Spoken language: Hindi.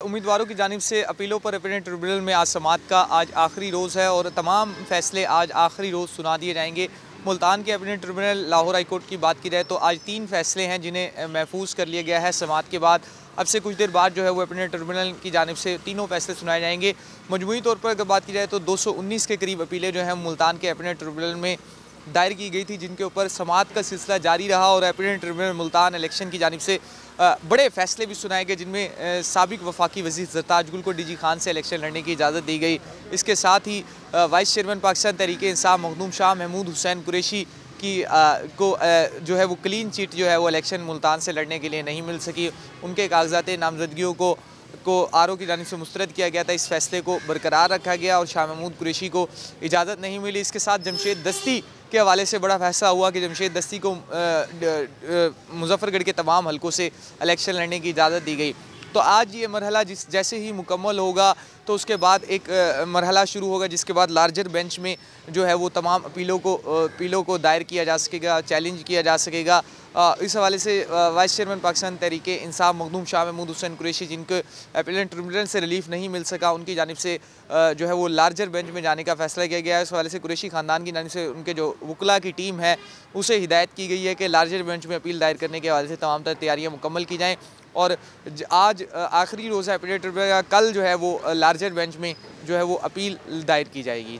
उम्मीदवारों की जानिब से अपीलों पर अपीलेट ट्रिब्यूनल में आज समाअत का आज आखिरी रोज़ है और तमाम फैसले आज आखिरी रोज़ सुना दिए जाएंगे। मुल्तान के appellate tribunal Lahore high court की बात की जाए तो आज 3 फैसले हैं जिन्हें महफूज कर लिया गया है। समाअत के बाद अब से कुछ देर बाद जो है वो अपीलेट ट्रिब्यूनल की जानिब से तीनों फैसले सुनाए जाएंगे। मजमूई तौर पर अगर बात की जाए तो 219 के करीब अपीलें जो हैं मुल्तान के अपीलेट ट्रिब्यूनल में दायर की गई थी, जिनके ऊपर समाअत का सिलसिला जारी रहा और अपीलेट ट्रिब्यूनल मुल्तान इलेक्शन की जानिब से बड़े फैसले भी सुनाए गए, जिनमें साबिक वफाकी वज़ीर ज़रताज गुल को डीजी खान से इलेक्शन लड़ने की इजाज़त दी गई। इसके साथ ही वाइस चेयरमैन पाकिस्तान तहरीक-ए-इंसाफ मखदूम शाह महमूद हुसैन कुरैशी की जो है वो क्लीन चिट जो है वो इलेक्शन मुल्तान से लड़ने के लिए नहीं मिल सकी। उनके कागजात नामजदगियों को आर ओ की जानिब से मुस्तरद किया गया था। इस फैसले को बरकरार रखा गया और शाह महमूद कुरैशी को इजाज़त नहीं मिली। इसके साथ जमशेद दस्ती के हवाले से बड़ा फैसला हुआ कि जमशेद दस्ती को मुजफ्फरगढ़ के तमाम हलकों से इलेक्शन लड़ने की इजाज़त दी गई। तो आज ये मरहला जैसे ही मुकम्मल होगा तो उसके बाद एक मरहला शुरू होगा, जिसके बाद लार्जर बेंच में जो है वो तमाम अपीलों को दायर किया जा सकेगा, चैलेंज किया जा सकेगा। इस हवाले से वाइस चेयरमैन पाकिस्तान तहरीक-ए-इंसाफ मखदूम शाह महमूद हुसैन कुरैशी, जिनको अपीलेट ट्रिब्यूनल से रिलीफ नहीं मिल सका, उनकी जानिब से जो है वो लार्जर बेंच में जाने का फैसला किया गया है। इस हवाले से कुरैशी ख़ानदान की जानिब से उनके जो वकला की टीम है उसे हिदायत की गई है कि लार्जर बेंच में अपील दायर करने के हवाले से तमाम तैयारियाँ मुकम्मल की जाएँ और आज आखिरी रोज़ है अपीलेट ट्रिब्यूनल का। कल जो है वो लार्जर बेंच में जो है वो अपील दायर की जाएगी।